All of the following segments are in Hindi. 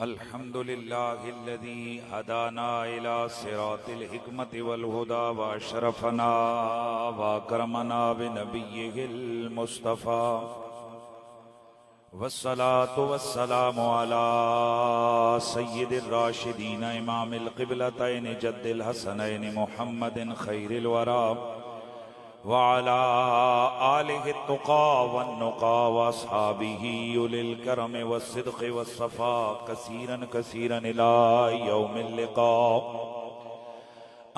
अल्हम्दुलिल्लाहिल्लज़ी हदाना इला सिरातिल हिकमति वल हुदा व अशरफना व करमना बिनबिय्यिहिल मुस्तफ़ा वस्सलातु वस्सलामु अला सय्यिदिर राशिदीन इमामिल क़िबलतैन जद्दिल हसनैन मुहम्मदिन खैरिल वरा व अला आलिहि तुक़ा वन्नुक़ा व अस्हाबिही उलिल करम वस्सिद्क़ि वस्सफ़ा कसीरन कसीरन इला यौमिल लिक़ा।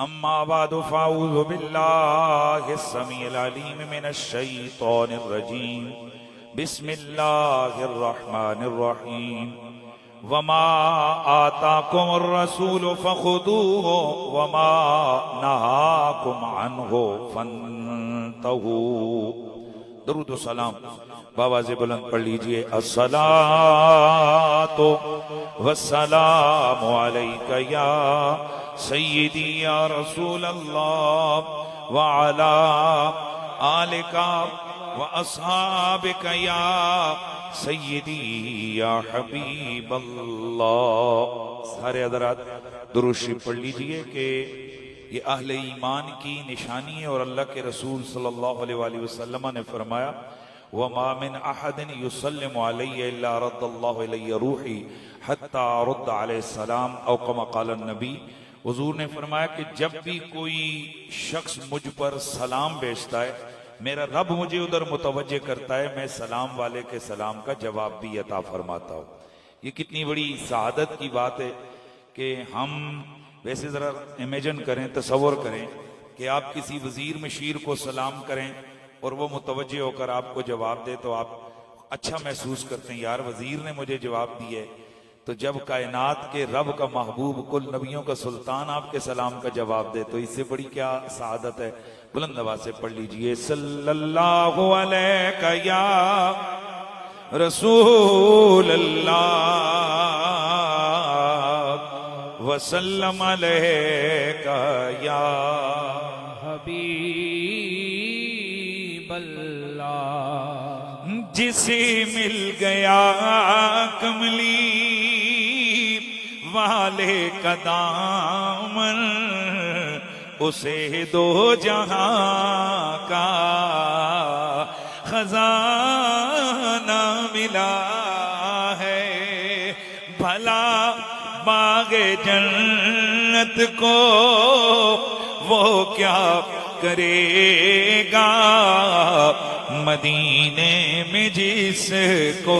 अम्मा बअदु फ़अऊज़ु बिल्लाहिस समीइल अलीम मिनश शैतानिर रजीम। बिस्मिल्लाहिर रहमानिर रहीम। वमा आताकुमुर रसूलु फ़ख़ुदूहु वमा नहाकुम अन्हु फन्तहू। दरूद व सलाम बावाज़े बुलंद पढ़ लीजिए। अस्सलातु वस्सलामु अलैका या सय्यदी या रसूल अल्लाह व अला आलिका व अस्हाबिका या सय्यदी या हबीब अल्लाह। सारे हज़रात दुरूद शरीफ पढ़ लीजिए कि ये अहले ईमान की निशानी है। और अल्लाह के रसूल सल्लल्लाहु अलैहि वसल्लम ने फरमाया वमा मिन अहदिन युसल्लिमु अलैया इल्ला रद्दल्लाहु अलैहि रूही हत्ता रुद्द अलैहिस्सलाम औ कमा क़ाला नबी। हुजूर ने फरमाया कि जब भी कोई शख्स मुझ पर सलाम भेजता है मेरा रब मुझे उधर मुतवज्जे करता है, मैं सलाम वाले के सलाम का जवाब भी अता फरमाता हूँ। ये कितनी बड़ी सआदत की बात है कि हम वैसे जरा इमेजिन करें, तसव्वुर करें कि आप किसी वजीर मशीर को सलाम करें और वो मुतवज्जे होकर आपको जवाब दे तो आप अच्छा महसूस करते हैं, यार वजीर ने मुझे जवाब दिया है। तो जब कायनात के रब का महबूब कुल नबियों का सुल्तान आपके सलाम का जवाब दे तो इससे बड़ी क्या सआदत है। बुलंद आवाज से पढ़ लीजिए सल्लल्लाहु अलैका या रसूल अल्लाह वसल्लम अलैका या हबीब अल्लाह। जिसे मिल गया कमली वाले का दामन उसे दो जहां का खजाना मिला है। भला बागे जन्नत को वो क्या करेगा मदीने में जिसको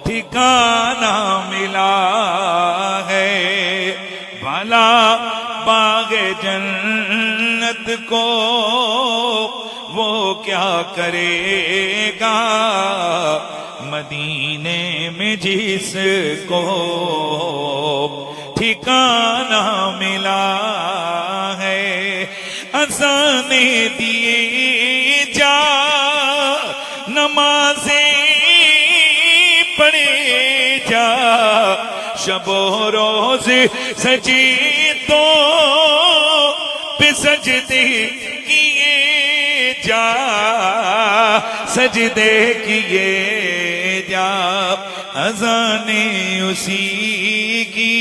ठिकाना मिला है। भला बागे जन्नत को वो क्या करेगा मदीने में जिसको ठिकाना मिला है। अज़ाने दिए जा नमाज़ें पढ़े जा शबो रोज सजी तो पे सजदे किए जा सजदे किए जा। अज़ाने उसी की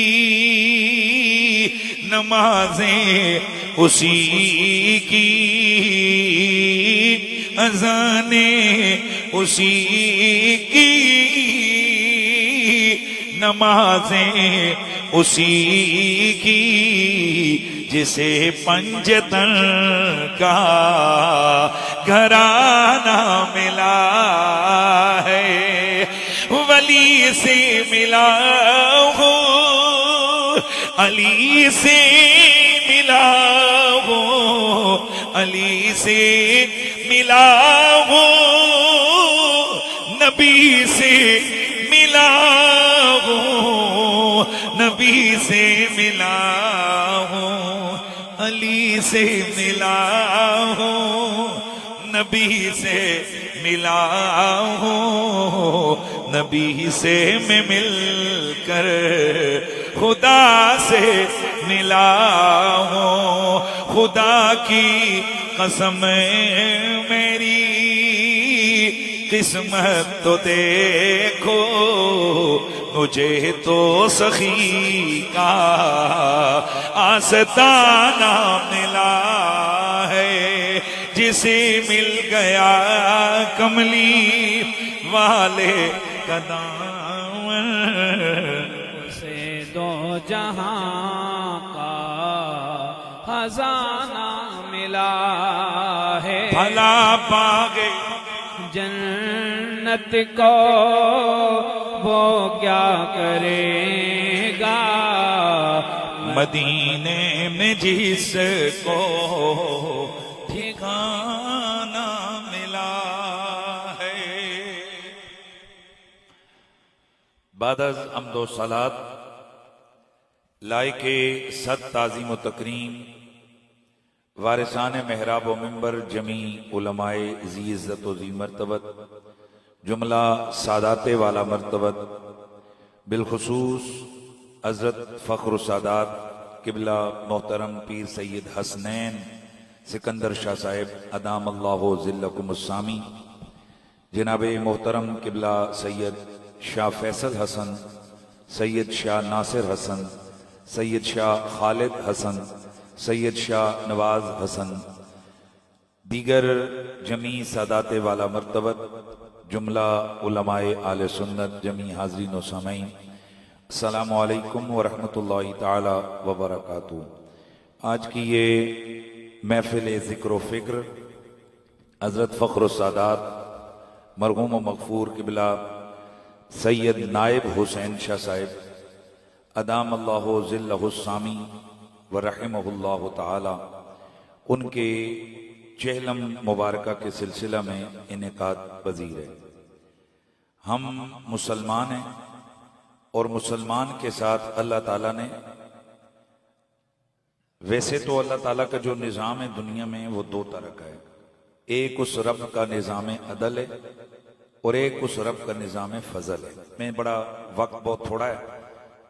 नमाजें उसी की अज़ाने उसी की नमाजें उसी की जिसे पंजतन का घराना मिला है। वली से मिला हो अली से मिला हो अली से मिला हो नबी से मिला हो नबी से मिला हो अली से मिला हो नबी से मिला हो नबी से मैं मिलकर खुदा से मिला हूँ। खुदा की कसम मेरी किस्मत तो देखो मुझे तो सखी का आस्ताना मिला है, जिसे मिल गया कमली वाले का दामन, उसे दो जहां का खजाना मिला है। भला पागे जन्नत को वो क्या करेगा, मदीने में जिसको ठिकाना मिला है। बादज अम्दो सलात लायके सद ताज़ीम व तकरीम वारिसान महराब व मिंबर जमी उलमाए ज़ी इज़्ज़त व ज़ी मर्तबत जुमला सादाते वाला मर्तबत बिलखुसूस हज़रत फ़ख्र सादात किबला मोहतरम पीर सैयद हसनैन सिकंदर शाह साहिब अदाम अल्लाहु ज़िल्लकुमुस्सामी, जनाब मोहतरम किबला सैयद शाह फैसल हसन, सैयद शाह नासिर हसन, सैयद शाह खालिद हसन, सैयद शाह नवाज हसन, दीगर जमी सादाते वाला मर्तबत जुमला उलमाए आले सुन्नत जमी हाज़रीन व सामईन, अस्सलामु अलैकुम व रहमतुल्लाहि ताला व बरकातुहू। आज की ये महफिल ज़िक्र व फ़िक्र हज़रत फ़ख्र सादात मरहूम व मग़फ़ूर किबला सैयद नायब हुसैन शाह साहिब अदाम अल्लाहु ज़िल्लहुस्सामी व रहिमहुल्लाहु ताला, उनके चहलम मुबारका के सिलसिला में इनेकाद पजीर है। हम मुसलमान हैं और मुसलमान के साथ अल्लाह ताला ने, वैसे तो अल्लाह ताला का जो निज़ाम है दुनिया में वो दो तरह का है, एक उस रब का निज़ाम अदल है और एक उस रब का निज़ाम फजल है। मैं बड़ा वक्त बहुत थोड़ा है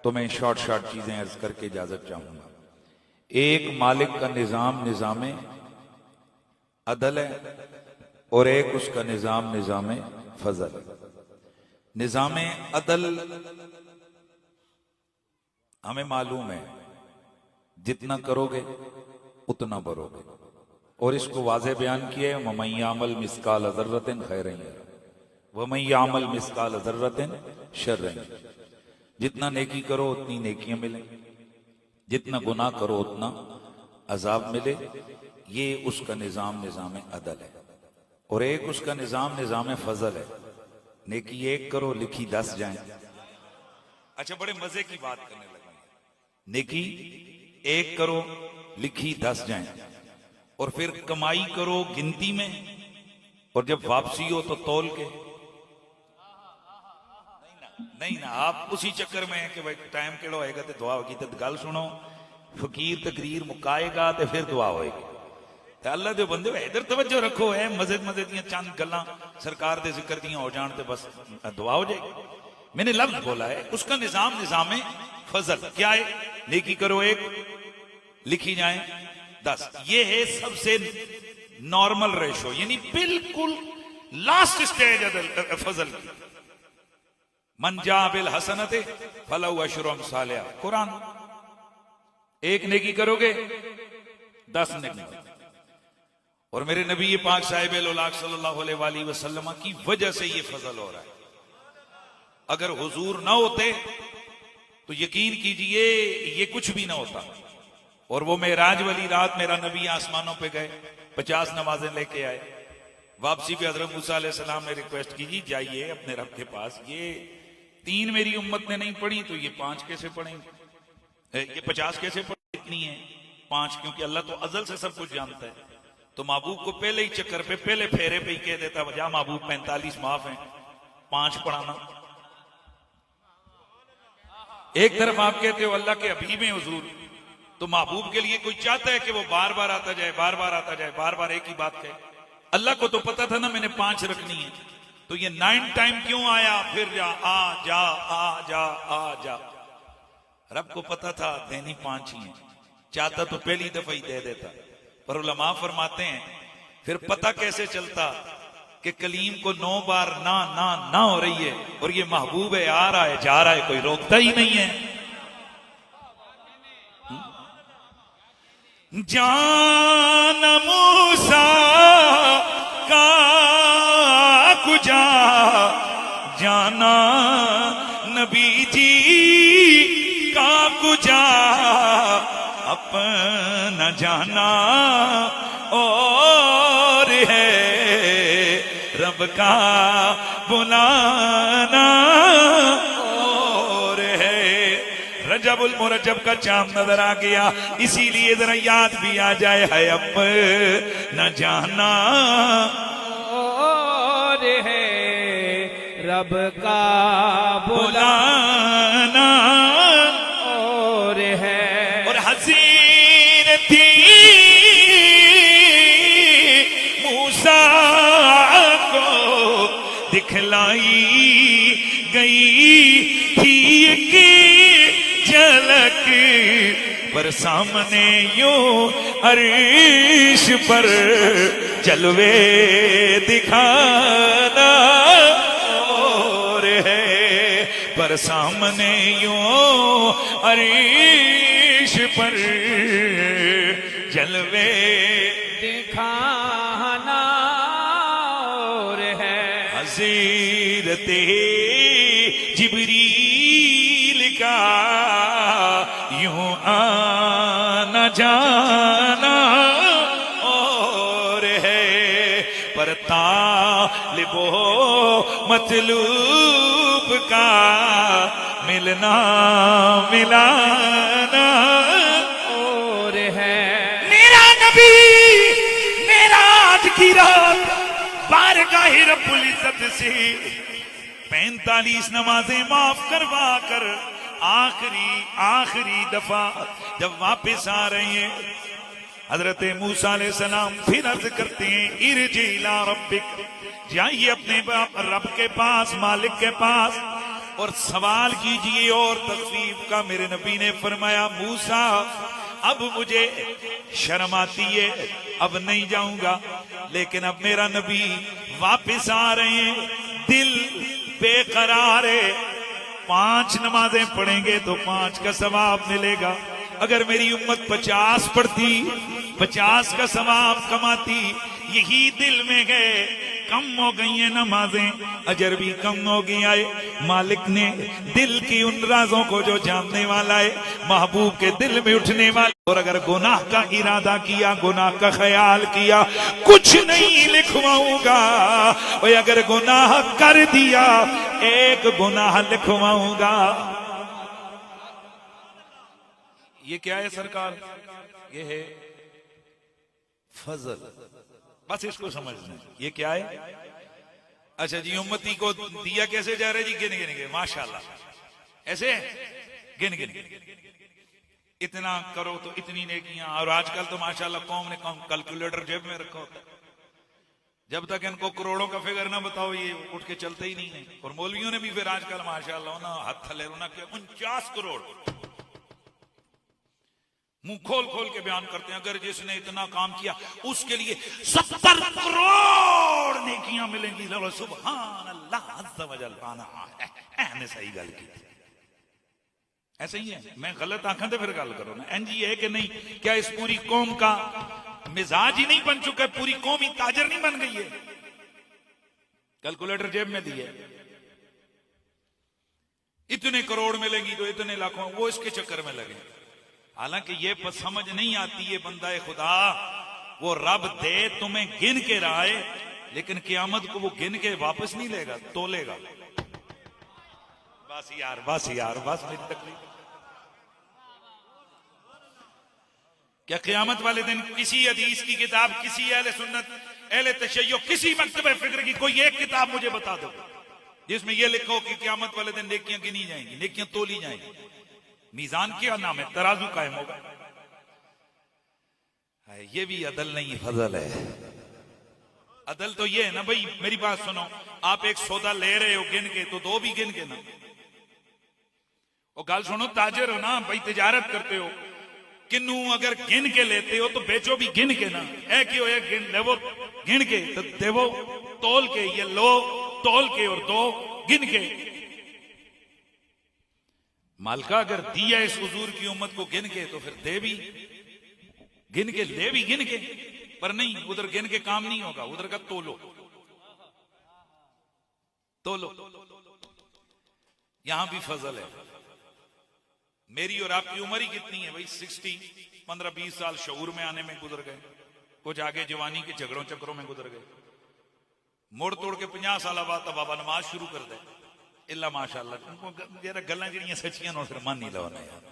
तो मैं शॉर्ट चीजें अर्ज करके इजाजत चाहूंगा। एक मालिक का निज़ाम निज़ाम अदल है और एक उसका निज़ाम फजल है। निज़ाम अदल हमें मालूम है, जितना करोगे उतना भरोगे, और इसको वाज़े बयान किया है, वमन यामल मिस्काल ज़र्रतिन खैरन यरा वमन यामल मिस्काल ज़र्रतिन शर्रन यरा। जितना नेकी करो उतनी नेकियां मिले, जितना गुनाह करो उतना अजाब मिले। ये उसका निज़ाम अदल है। और एक उसका निज़ाम फजल है, नेकी एक करो लिखी 10 जाए। अच्छा, बड़े मजे की बात करने लगे, नेकी एक करो लिखी 10 जाए, और फिर कमाई करो गिनती में, और जब वापसी हो तो तौल के। नहीं ना, आप उसी चक्कर में है कि भाई टाइम केड़ो होएगा तो दुआ होगी। तो गल सुनो, फकीर तकरीर मुकाएगा तो फिर दुआ होएगी। तो अल्लाह दे बंदे इधर तवज्जो रखो, है मजे दियां चंद गल्लां सरकार दे जिक्र दियां हो जान तो बस दुआ हो जाएगी। मैंने लफ्ज बोला है, उसका निज़ाम फजल क्या है? नेकी करो एक लिखी जाए 10। ये है सबसे नॉर्मल रेशो, यानी बिल्कुल लास्ट स्टेज फजल की। मन जा बिल हसनते फलहु अशरु अमसालिहा, कुरान। एक नेकी करोगे 10 नेकी। और मेरे नबी पाक साहिब उलाक सल्लल्लाहु अलैहि वसल्लम की वजह से ये फजल हो रहा है। अगर हुजूर ना होते तो यकीन कीजिए ये कुछ भी ना होता। और वो मेराज वाली रात मेरा नबी आसमानों पे गए, 50 नमाजें लेके आए। वापसी पे हजरत मूसा अलैहिस्सलाम ने रिक्वेस्ट की, जी जाइए अपने रब के पास, ये 3 मेरी उम्मत ने नहीं पढ़ी तो ये 5 कैसे पढ़ेंगे, ये 50 कैसे पढ़े, इतनी है 5, क्योंकि अल्लाह तो अजल से सब कुछ जानता है। तो महबूब को पहले ही चक्कर पे, पहले फेरे पे ही कह देता, वजह महबूब 45 माफ है, 5 पढ़ाना। एक तरफ आप कहते हो अल्लाह के हबीब हैं हुजूर, तो महबूब के लिए कोई चाहता है कि वो बार बार आता जाए, बार बार आता जाए, बार बार एक ही बात कहे। अल्लाह को तो पता था ना मैंने 5 रखनी है, तो ये 9 टाइम क्यों आया, फिर जा आ जा आ जा आ जा। रब को पता था देनी 5 ही है, चाहता तो पहली दफा ही दे देता। पर उलमा फरमाते हैं फिर पता कैसे चलता कि कलीम को 9 बार ना ना ना हो रही है और ये महबूब है, आ रहा है जा रहा है, कोई रोकता ही नहीं है। जान मूसा का कुजा जाना नबी जी का कुजा अपना जाना और है रब का बुलाना और है। रजबुल मुरजब का चांद नजर आ गया, इसीलिए जरा याद भी आ जाए है अपना जाना और है रब का बुलाना और है। और हसीन थी मूसा को दिखलाई गई थी की झलक, पर सामने यूं अर्श पर जलवे दिखाना और है, पर सामने यूं अर्श पर जलवे दिखाना और है। हज़रते जिब्रील का यूं आना जाना और है, पर तालिबो मतलूब का मिलना मिलाना और है। मेरा नबी मेराज की रात बारगाह रब्बुल इज्जत से 45 नमाजें माफ करवा कर आखिरी दफा जब वापस आ रहे हैं, हजरत मूसा अलैहिस्सलाम फिर अर्ज करते हैं इरजी इला रब्बिक, जाइए अपने रब के पास, मालिक के पास और सवाल कीजिए। और तकलीफ का मेरे नबी ने फरमाया मूसा अब मुझे शर्म आती है, अब नहीं जाऊंगा, लेकिन अब मेरा नबी वापस आ रहे हैं, दिल बेकरार है, 5 नमाजें पढ़ेंगे तो 5 का सवाब मिलेगा। अगर मेरी उम्मत 50 पढ़ती 50 का सवाब कमाती, यही दिल में गए, कम हो गई है नमाजें, अजर भी कम हो गया है। मालिक ने दिल की उन राजों को जो जानने वाला है, महबूब के दिल में उठने वाला, और अगर गुनाह का इरादा किया, गुनाह का ख्याल किया, कुछ नहीं लिखवाऊंगा, और अगर गुनाह कर दिया एक गुनाह लिखवाऊंगा। ये क्या है सरकार? ये है फजल, बस इसको समझना। ये क्या है? अच्छा जी, उम्मती को दिया कैसे जा रहा है जी? गिन गिन के, माशाल्लाह, ऐसे गिन गिन इतना करो तो इतनी नेकियां। और आजकल तो माशाल्लाह कौम ने कैलकुलेटर जेब में रखा होता है, जब तक इनको करोड़ों का फिगर ना बताओ ये उठ के चलते ही नहीं है। और मौलवियों ने भी फिर आजकल माशाल्लाह ना हाथ थले ना किया, 49 करोड़ मुंह खोल खोल के बयान करते हैं, अगर जिसने इतना काम किया उसके लिए 70 करोड़ नेकियां मिलेंगी। सुभान अल्लाह अज़्ज़ा वजल, ने सही गल की। ऐसे ही है, मैं गलत आंखों से फिर गल करो ना। एनजी है कि नहीं? क्या इस पूरी कौम का मिजाज ही नहीं बन चुका है? पूरी कौम ही ताजर नहीं बन गई है? कैलकुलेटर जेब में दिए, इतने करोड़ मिलेंगी तो इतने लाखों, वो इसके चक्कर में लगे। हालांकि ये समझ नहीं आती है बंदा खुदा, वो रब दे तुम्हें गिन के राय, लेकिन क़यामत को वो गिन के वापस नहीं लेगा, तोलेगा। बस यार बस यार बस, मेरी तकलीफ। क्या क़यामत वाले दिन किसी हदीस की किताब, किसी अहले सुन्नत, अहले तशय्यो, किसी मकतबे फिक्र की कोई एक किताब मुझे बता दो जिसमें यह लिखो कि क़यामत वाले दिन नेकियां गिनी जाएंगी, नेकियां तोली जाएंगी, मीजान क्या नाम है, तराजू कायम होगा। ये भी अदल नहीं, फजल है। अदल तो ये है ना भाई, मेरी बात सुनो, आप एक सौदा ले रहे हो गिन के, तो 2 भी गिन के ना। और गाल सुनो, ताजर हो ना भाई, तिजारत करते हो, किन्नू अगर गिन के लेते हो तो बेचो भी गिन के ना। एक गिन लेवो गिन के तो देवो तोल के, ये लो तोल के और दो गिन के। मालका अगर दिया इस हुजूर की उम्मत को गिन के तो फिर दे भी गिन के, ले भी गिन के, पर नहीं, उधर गिन के काम नहीं होगा, उधर का तोलो तोलो। यहां भी फजल है। मेरी और आपकी उम्र ही कितनी है भाई? 60, 15-20 साल शऊर में आने में गुजर गए, कुछ आगे जवानी के झगड़ों चक्रों में गुजर गए। मोड़ तोड़ के 50 साल बाद तो बाबा नमाज शुरू कर दे, इल्ला माशाअल्लाह जरा गल्लां जिहड़ियां सच्चियां ने फिर मन नहीं लवाना यार,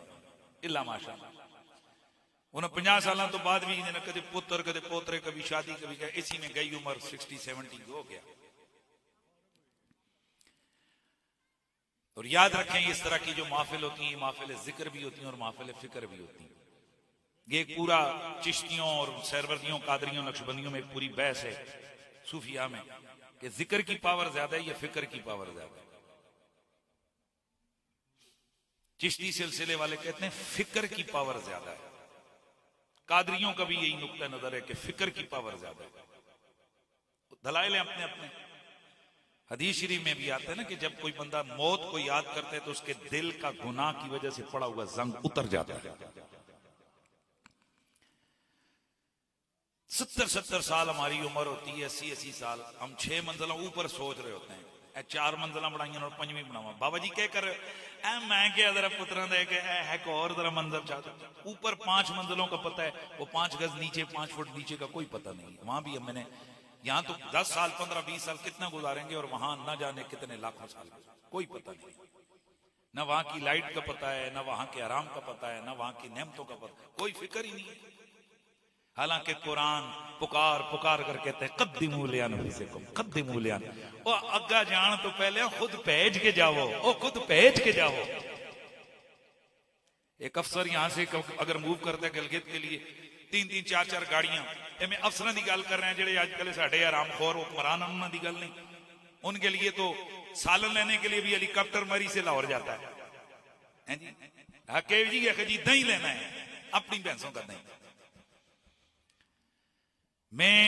इल्ला माशाअल्लाह। उन्हें 50 साल तो बाद भी कदे पुत्र कदे पोतरे, कभी शादी कभी क्या, इसी में गई उम्र 60-70 हो गया। और याद रखें इस तरह की जो महफिल होती है, महफिल जिक्र भी होती हैं और महफिल फिक्र भी होती है। ये एक पूरा चिश्तियों और सैरवर्दियों, कादरियों, नक्शबंदियों में एक पूरी बहस है सूफिया में कि जिक्र की पावर ज्यादा है या फिक्र की पावर ज्यादा है। चिश्ती सिलसिले वाले कहते हैं फिक्र की पावर ज्यादा है, कादरियों का भी यही नुक्ता नजर है कि फिक्र की पावर ज्यादा है। दलाइल है अपने अपने। हदीस शरीफ में भी आता है ना कि जब कोई बंदा मौत को याद करता है तो उसके दिल का गुनाह की वजह से पड़ा हुआ जंग उतर जाता है। 70-70 साल हमारी उम्र होती है, 80-80 साल, हम 6 मंजिलों ऊपर सोच रहे होते हैं, 4 मंजिला बनाइया और 5वीं बनावा। बाबा जी क्या कर रहे? मैं क्या जरा पुत्रा दे के है को और जरा मंजिल चाहता। ऊपर 5 मंजिलों का पता है, वो 5 गज नीचे, 5 फुट नीचे का कोई पता नहीं। वहां भी मैंने यहां तो 10 साल 15-20 साल कितना गुजारेंगे और वहां न जाने कितने लाखों साल, कोई पता नहीं। न वहां की लाइट का पता है, न वहां के आराम का पता है, न वहां की नेमतों का पता, कोई फिक्र ही नहीं है। हालांकि कुरान पुकार पुकार कर कहते हैं कद्दिमू लिअनफुसिकुम, कद्दिमू लिअन, ओ अग्गा जान तो पहले खुद भेज के जाओ, ओ खुद भेज के जाओ। एक अफसर यहां से अगर मूव करता है गिलगित के लिए 3-3 4-4 गाड़ियां, मैं अफसर की गल कर रहे हैं जेडे आजकल साडे आरामखोर हुक्मरान, उन्होंने गल नहीं। उनके लिए तो सालन लेने के लिए भी हेलीकॉप्टर मरी से लाहौर जाता है जी। हकेव जी दही लेना है, अपनी भैंसों का दही। मैं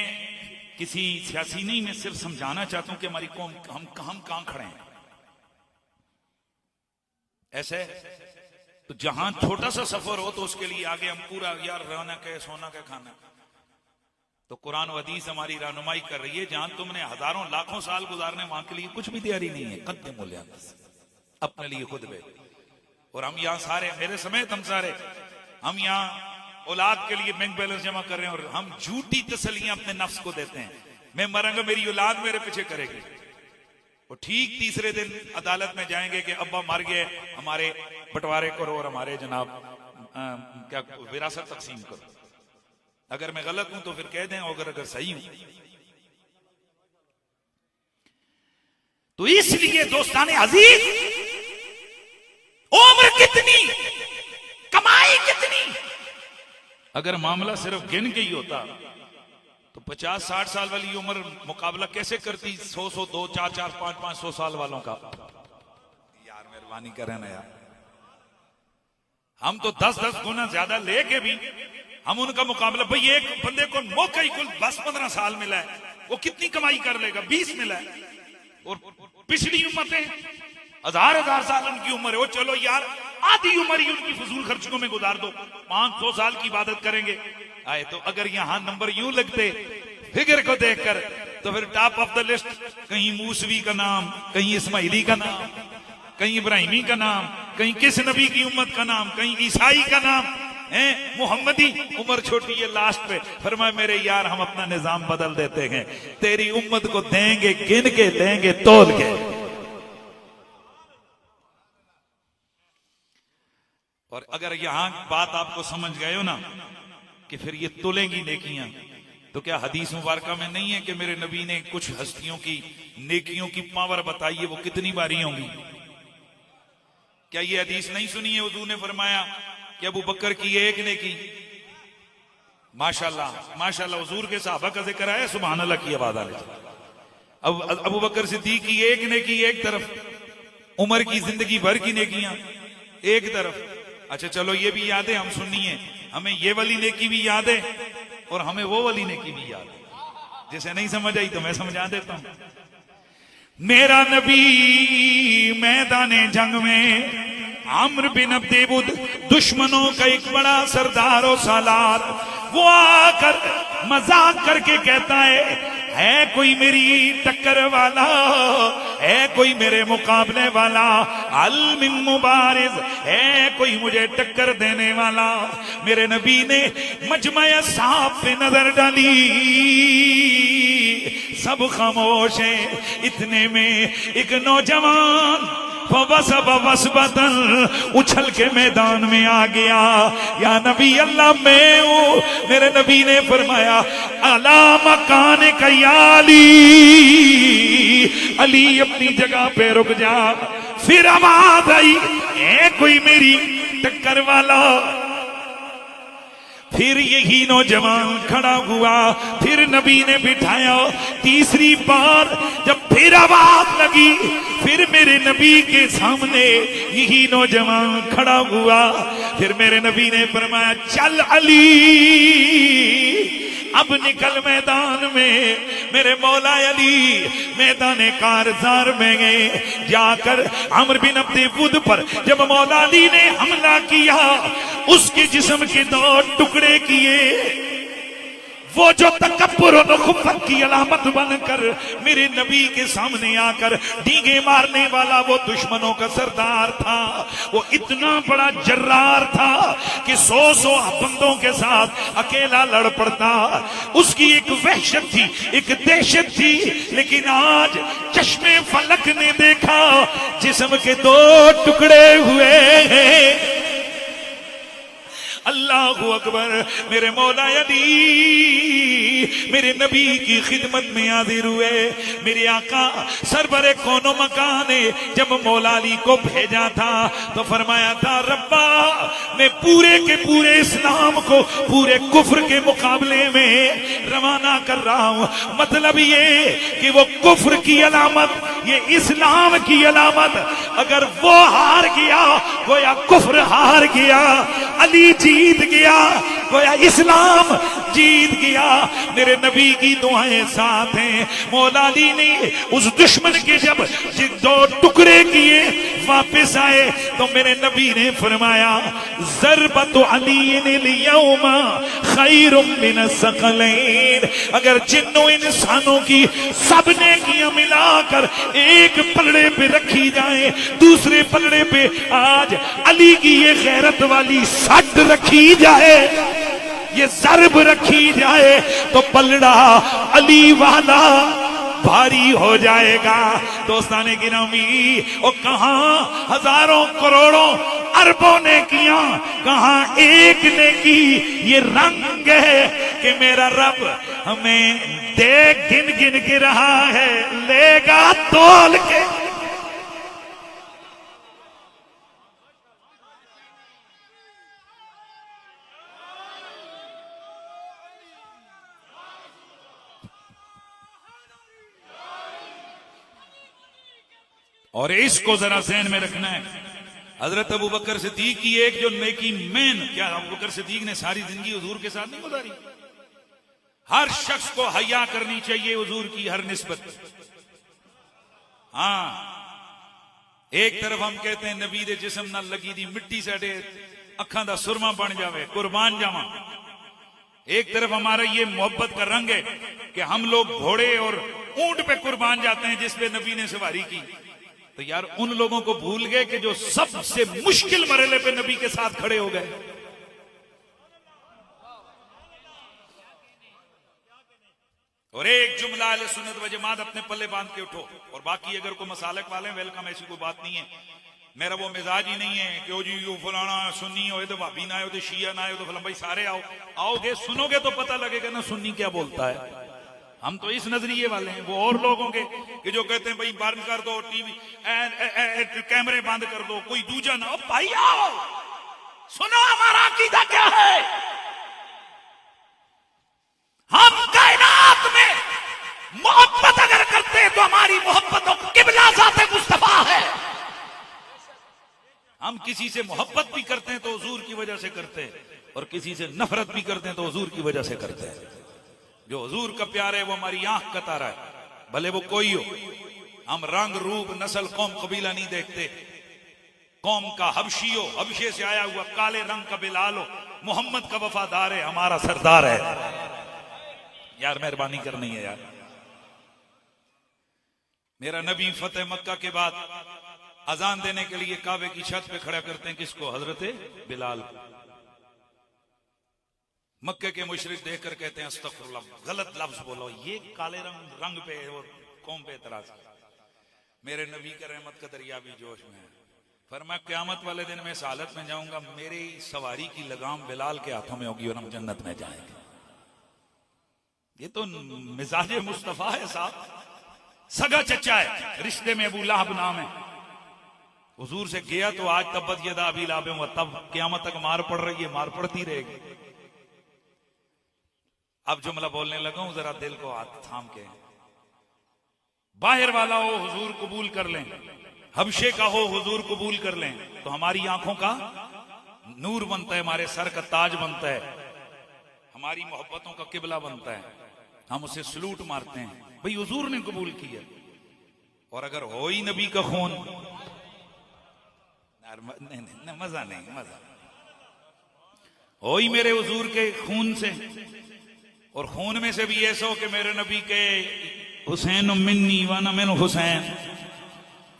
किसी सियासी नहीं, मैं सिर्फ समझाना चाहता हूं कि हमारी कौम हम कहां खड़े हैं। ऐसे तो जहां छोटा सा सफर हो तो उसके लिए आगे हम पूरा यार रहना के सोना के खाना, तो कुरान व हदीस हमारी रहनुमाई कर रही है। जहां तुमने हजारों लाखों साल गुजारने, वहां के लिए कुछ भी तैयारी नहीं है। कद्दिमू लिअनफुसिकुम, अपने लिए खुद बे। और हम यहां सारे, मेरे समेत हम सारे, हम यहां औलाद के लिए बैंक बैलेंस जमा कर रहे हैं और हम झूठी तसलियां अपने नफ्स को देते हैं। मैं मरूंगा, मेरी औलाद मेरे पीछे करेगी। और ठीक तीसरे दिन अदालत में जाएंगे कि अब्बा मर गए, हमारे बंटवारे करो और हमारे जनाब क्या विरासत तकसीम करो। अगर मैं गलत हूं तो फिर कह दें, अगर सही हूं तो इसलिए दोस्ताने अजीज, उम्र कितनी, कमाई कितनी, अगर मामला सिर्फ गिन के ही होता तो 50-60 साल वाली उम्र मुकाबला कैसे करती 100-100, 2, 4, 500 साल वालों का। यार मेहरबानी करें ना यार, हम तो 10-10 गुना ज्यादा लेके भी हम उनका मुकाबला। भाई एक बंदे को मौका ही कुल 10-15 साल मिला है, वो कितनी कमाई कर लेगा? 20 मिला है। और पिछली उम्मतें 1000-1000 साल उनकी उम्र है, वो चलो यार आधी उम्र ही उनकी फजूल खर्चियों में गुजार दो, 500 साल की इबादत करेंगे। आए तो अगर यहां नंबर यूं लगते फिगर को देखकर तो फिर टॉप ऑफ द लिस्ट कहीं मूसवी का नाम, कहीं इस्माइली का नाम, कहीं इब्राहिमी का नाम, कहीं किस नबी की उम्मत का नाम, कहीं ईसाई का नाम है, मुहम्मदी। उम्र छोटी है, लास्ट पे फरमाए मेरे यार हम अपना निजाम बदल देते हैं, तेरी उम्मत को देंगे गिन के, देंगे तोल के। और अगर यहां बात आपको समझ गए हो ना कि फिर ये तुलेंगी नेकियां, तो क्या हदीस मुबारका में नहीं है कि मेरे नबी ने कुछ हस्तियों की नेकियों की पावर बताई है, वो कितनी बारी होंगी? क्या ये हदीस नहीं सुनी है? हुजूर ने फरमाया कि अबू बकर की एक नेकी, माशाल्लाह माशाल्लाह, हुजूर के सहाबा का जिक्र है, सुभान अल्लाह की आवाज आ रही। अब अबू बकर सिद्दीक की एक नेकी एक तरफ, उमर की जिंदगी भर की नेकियां एक तरफ। अच्छा चलो ये भी याद है, हम सुनिए, हमें ये वाली नेकी भी याद है और हमें वो वाली नेकी भी याद है। जिसे नहीं समझ आई तो मैं समझा देता हूं। मेरा नबी मैदाने जंग में आम्र बिन अब्देबुद दुश्मनों का एक बड़ा सरदार और सालार, वो आकर मजाक करके कहता है कोई मेरी टक्कर वाला, है कोई मेरे मुकाबले वाला, अल मिन मुबारिज, है कोई मुझे टक्कर देने वाला। मेरे नबी ने मजमा साहब पे नजर डाली, सब खामोश हैं। इतने में एक नौजवान उछल के मैदान में आ गया। या नबी अल्लाह मैं हूं। मेरे नबी ने फरमाया अला मकान कयाली, अली अपनी जगह पे रुक जा। फिर आवाज आई है कोई मेरी टक्कर वाला। फिर यही नौजवान खड़ा हुआ, फिर नबी ने बिठाया। तीसरी बार जब फिर आवाज लगी, फिर मेरे नबी के सामने यही नौजवान खड़ा हुआ। फिर मेरे नबी ने फरमाया चल अली, अब निकल मैदान में। मेरे मौला अली मैदान कारजार में गए। जाकर अम्र बिन अब्देबुद पर जब मौला अली ने हमला किया, उसके जिस्म के 2 टुकड़े किए। वो जो तकब्बुर और नुखफत की अलामत बनकर मेरे नबी के सामने आकर डींगे मारने वाला वो दुश्मनों का सरदार था। वो इतना बड़ा जर्रार था कि 100 बंदों के साथ अकेला लड़ पड़ता। उसकी एक वहशत थी, एक दहशत थी। लेकिन आज चश्मे फलक ने देखा जिस्म के 2 टुकड़े हुए हैं। अल्लाहु अकबर। मेरे मौला अली मेरे नबी की खिदमत में हाजिर हुए। मेरे आका सरबरे कोनो मकान ने जब मौला अली को भेजा था तो फरमाया था रब्बा मैं पूरे के पूरे इस्लाम को पूरे कुफ्र के मुकाबले में रवाना कर रहा हूं। मतलब ये कि वो कुफ्र की अलामत, ये इस्लाम की अलामत, अगर वो हार गया गोया कुफ्र हार गया, अली जीत गया गोया इस्लाम जीत गया। मेरे नबी की दुआएं साथ हैं। मौला अली ने उस दुश्मन के जब 2 टुकड़े किए वापस आए तो मेरे नबी ने फरमाया ज़रबतु अलीन लियौमा खैरुम मिन सकलैन। अगर जिन्नों इंसानों की सब नेकियां मिलाकर एक पलड़े पे रखी जाए, दूसरे पलड़े पे आज अली की ये गैरत वाली सट रखी जाए, ये ज़रब रखी जाए तो पलड़ा अली वाला भारी हो जाएगा। दोस्ताने गिरामी, और कहां हजारों करोड़ों अरबों ने किया, कहां एक ने की। ये रंग है कि मेरा रब हमें देख गिन गिन के रहा है, लेगा तोल के। और इसको जरा ज़हन में रखना है। हजरत अबू बकर सिद्दीक की एक जो नेकी मेन, क्या अबू बकर सिद्दीक ने सारी जिंदगी हुजूर के साथ नहीं गुजारी? हर शख्स को हया करनी चाहिए हुजूर की हर निस्बत। हाँ, एक तरफ हम कहते हैं नबी दे जिस्म नाल लगी दी मिट्टी साडे अखां दा सुरमा बन जावे, कुर्बान जावा। एक तरफ हमारा ये मोहब्बत का रंग है कि हम लोग घोड़े और ऊंट पे कुर्बान जाते हैं जिस पे नबी ने सवारी की। तो यार उन लोगों को भूल गए कि जो सबसे मुश्किल मरहले पे नबी के साथ खड़े हो गए। और एक जुमला अहले सुन्नत व जमात अपने पल्ले बांध के उठो। और बाकी अगर कोई मसालक वाले वेलकम, ऐसी कोई बात नहीं है। मेरा वो मिजाज ही नहीं है कि ओ जी यो फलाना सुन्नी हो तो भाभी ना आयो तो शिया ना आयो तो फलाना। भाई सारे आओ, आओगे सुनोगे तो पता लगेगा ना सुन्नी क्या बोलता है। हम तो इस नजरिए वाले हैं। वो और लोगों के कि जो कहते हैं भाई बंद कर दो टीवी, कैमरे बंद कर दो, कोई दूजा ना हो। भाई आओ सुनो हमारा अकीदा क्या है। हम कायनात में मोहब्बत अगर करते हैं तो हमारी मोहब्बतों किबला ज़ाते मुस्तफा है। हम किसी से मोहब्बत भी करते हैं तो हुजूर की वजह से करते हैं, और किसी से नफरत भी करते हैं तो हुजूर की वजह से करते हैं। जो हुजूर का प्यार है वो हमारी आंख का तारा है, भले वो कोई हो। हम रंग रूप नस्ल कौम कबीला नहीं देखते। कौम का हबशी हो, हबशे से आया हुआ काले रंग का बिलाल हो, मोहम्मद का वफादार है, हमारा सरदार है। यार मेहरबानी करनी है यार। मेरा नबी फतेह मक्का के बाद अजान देने के लिए काबे की छत पे खड़ा करते हैं किसको? हजरत बिलाल। मक्के के मुशरिक देखकर कहते हैं अस्तगफिरुल्लाह, गलत लफ्ज बोलो, ये काले रंग पे और कौम पे एतराज। मेरे नबी का रहमत का दरिया भी जोश में है। फरमाया क़यामत वाले दिन में इस हालत में जाऊंगा, मेरी सवारी की लगाम बिलाल के हाथों में होगी और हम जन्नत में जाएंगे। ये तो मिजाज मुस्तफा है साहब। सगा चचा है, रिश्ते में अबू लहब नाम है। हुजूर से गया तो आज तब्बत यदा अबी लहब हुआ, तब क़यामत तक मार पड़ रही है, मार पड़ती रहेगी। अब जुमला बोलने लगा हूं, जरा दिल को हाथ थाम के। बाहर वाला हो हुजूर कबूल कर लें, हबशे का हो हुजूर कबूल कर लें, तो हमारी आंखों का नूर बनता है, हमारे सर का ताज बनता है, हमारी मोहब्बतों का किबला बनता है। हम उसे सलूट मारते हैं, भाई हुजूर ने कबूल किया। और अगर हो ही नबी का खून, नहीं, मजा नहीं, मजा हो ही मेरे हुजूर के खून से, और खून में से भी ऐसा हो कि मेरे नबी के हुसैन मिन्नी वाना मैन हुसैन,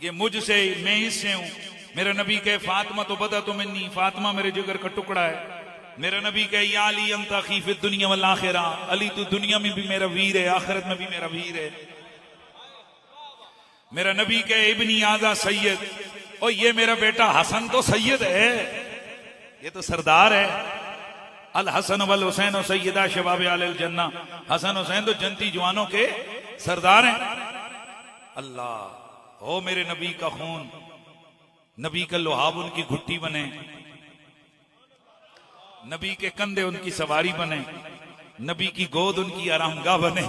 ये मुझसे, मैं इससे हूं। मेरे नबी के फातिमा तो बदा तो मिन्नी, फातिमा मेरे जिगर का टुकड़ा है। मेरे नबी के या अली अंत अखी फिद दुनिया वल आखिरा, अली तो दुनिया में भी मेरा वीर है, आखिरत में भी मेरा वीर है। मेरा नबी के इब्नी आजा सैयद, और ये मेरा बेटा हसन तो सैयद है, ये तो सरदार है। अल हसन वल हुसैन सैयदा शबाब अल जन्ना, हसन हुसैन तो जन्नती जवानों के सरदार हैं। अल्लाह हो मेरे नबी का खून, नबी का लुहाब उनकी घुट्टी बने, नबी के कंधे उनकी सवारी बने, नबी की गोद उनकी आरामगाह बने।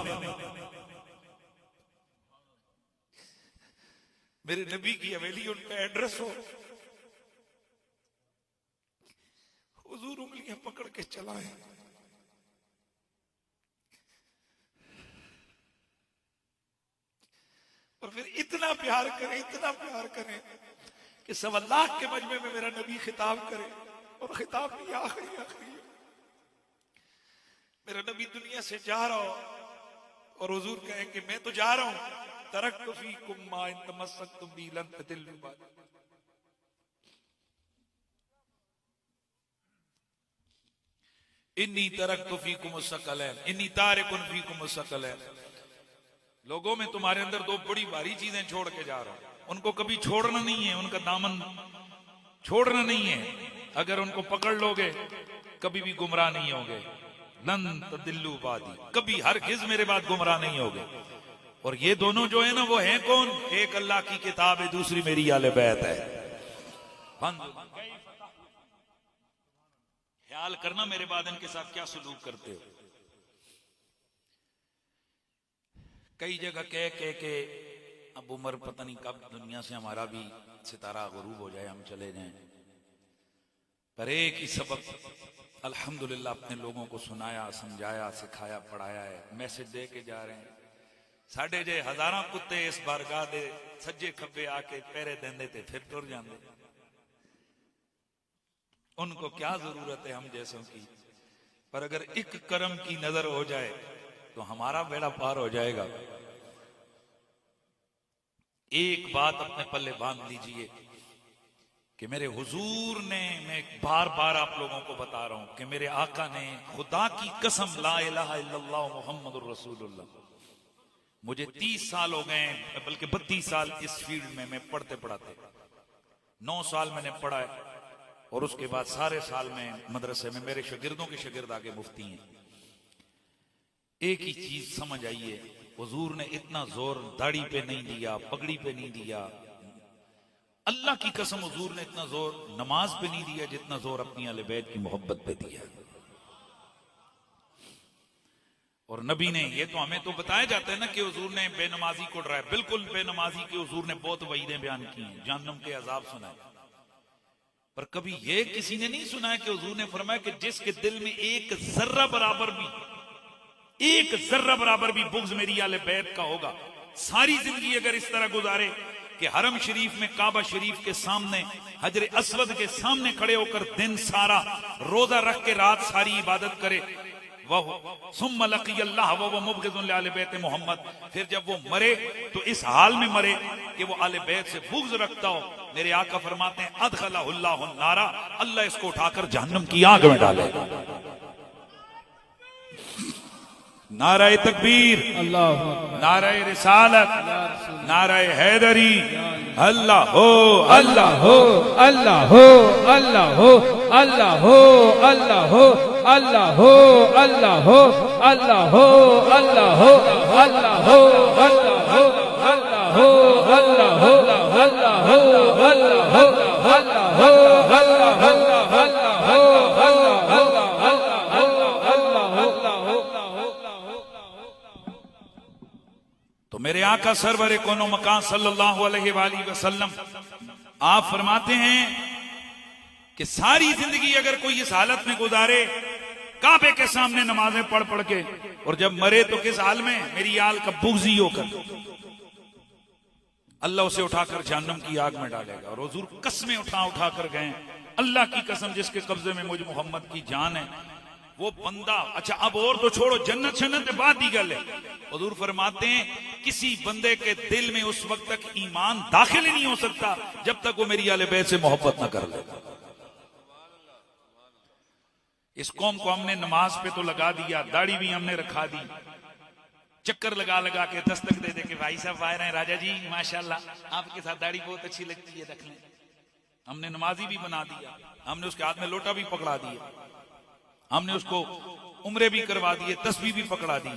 मेरे नबी की हवेली उन पे एड्रेस हो, हुजूर उंगलियां पकड़ के चलाएं। और फिर इतना प्यार करें, इतना प्यार करें कि 1.25 लाख के मजमे में मेरा नबी खिताब करे, और खिताब भी आखिरी आखिरी। मेरा नबी दुनिया से जा रहा हो और हुजूर कहें कि मैं तो जा रहा हूं, तरक्तु फीकुम मा इन तमस्सकतुम बी लन तदिल्लु बाद। इन्नी तरक्तु फीकुम अस्सकलैन इन्नी तारिकुन फीकुम अस्सकलैन। लोगों में तुम्हारे अंदर 2 बड़ी भारी चीजें छोड़ के जा रहा हूं, उनको कभी छोड़ना नहीं है, उनका दामन छोड़ना नहीं है। अगर उनको पकड़ लोगे कभी भी गुमराह नहीं होगे। लन तदिल्लु बादी, कभी हरगिज मेरे बाद गुमराह नहीं होगे। और ये दोनों जो है ना, वो है कौन? एक अल्लाह की किताब है, दूसरी मेरी आले बैत है। ख्याल करना मेरे बाद इनके साथ क्या सलूक करते हो। कई जगह कह के अब उम्र पता नहीं कब दुनिया से हमारा भी सितारा गुरूब हो जाए, हम चले जाएं। पर एक ही सबक अल्हम्दुलिल्लाह अपने लोगों को सुनाया, समझाया, सिखाया, पढ़ाया है, मैसेज दे के जा रहे हैं। साढ़े जे हजारों कुत्ते इस बारगाह दे सज्जे खब्बे आके पैरे देंदे थे, फिर टुर जाते। उनको क्या जरूरत है हम जैसों की। पर अगर एक करम की नजर हो जाए तो हमारा बेड़ा पार हो जाएगा। एक बात अपने पल्ले बांध लीजिए कि मेरे हुजूर ने, मैं बार बार आप लोगों को बता रहा हूं कि मेरे आका ने, खुदा की कसम, ला इलाहा इल्लल्लाह मुहम्मदुर रसूलुल्लाह, मुझे 30 साल हो गए, बल्कि 32 साल इस फील्ड में मैं पढ़ते पढ़ाते। 9 साल मैंने पढ़ा है और उसके बाद सारे साल में मदरसे में मेरे शागिर्दों के शागिर्द आगे मुफ्ती हैं। एक ही चीज समझ आइए, हुजूर ने इतना जोर दाढ़ी पे नहीं दिया, पगड़ी पे नहीं दिया। अल्लाह की कसम हुजूर ने इतना जोर नमाज पे नहीं दिया जितना जोर अपनी अहले बैत की मोहब्बत पे दिया। और नबी ने, ये तो हमें तो बताया जाता है ना कि हुजूर ने बेनमाजी को डराया। बिल्कुल बेनमाजी की हुजूर ने बहुत वईदें बयान की हैं, जहन्नम के अजाब सुनाए। पर कभी ये किसी ने नहीं सुना है कि हुजूर ने फरमाया कि जिसके दिल में एक जर्रा बराबर भी, एक जर्रा बराबर भी बुग़्ज़ मेरी आले बैत का होगा, सारी जिंदगी अगर इस तरह गुजारे कि हरम शरीफ में काबा शरीफ के सामने हजर अस्वद के सामने खड़े होकर दिन सारा रोजा रख के रात सारी इबादत करे, सुम्मा लक़ी अल्लाह व मुबग़िज़ुन लिआले बैत मोहम्मद, फिर जब वो मरे तो इस हाल में मरे कि वो आले बैत से बुग़्ज़ रखता हो। मेरे आका फरमाते हैं अदखलहुल्लाहु नारा, अल्लाह इसको उठाकर जहन्नम की आग में डालेगा। नाराए तकबीर, नाराए रिसालत, नाराए हैदरी, अल्लाह हो अल्लाह हो अल्लाह हो अल्लाह हो अल्लाह हो अल्लाह हो अल्लाह हो अल्लाह हो अल्लाह हो अल्लाह हो अल्लाह हो अल्लाह हो अल्लाह हो अल्लाह हो अल्लाह हो अल्लाह हो अल्लाह हो तो मेरे आका सरवर कोनो मकान सल्लल्लाहु अलैहि वसल्लम आप फरमाते हैं कि सारी जिंदगी अगर कोई इस हालत में गुजारे, काबे के सामने नमाजें पढ़ पढ़ के, और जब मरे तो किस हाल में, मेरी आल का बुग़्ज़ी होकर, अल्लाह उसे उठाकर जहन्नम की आग में डालेगा। और हुजूर कसमें उठा उठा कर गए, अल्लाह की कसम जिसके कब्जे में मुझ मोहम्मद की जान है, वो बंदा, अच्छा अब और तो छोड़ो, जन्नत शन्नत बात ही गल है, हुजूर फरमाते हैं किसी बंदे के दिल में उस वक्त तक ईमान दाखिल ही नहीं हो सकता जब तक वो मेरी आले बैत से मोहब्बत ना कर ले। इस कौम को हमने नमाज पे तो लगा दिया, दाढ़ी भी हमने रखा दी, चक्कर लगा लगा के दस्तक दे दे के भाई साहब आए रहे हैं राजा जी माशाल्लाह आपके साथ दाढ़ी बहुत अच्छी लगती है, रख लें। हमने नमाजी भी बना दिया, हमने उसके हाथ में लोटा भी पकड़ा दिया, हमने उसको उम्रे भी करवा दिए, तस्बीह भी पकड़ा दी।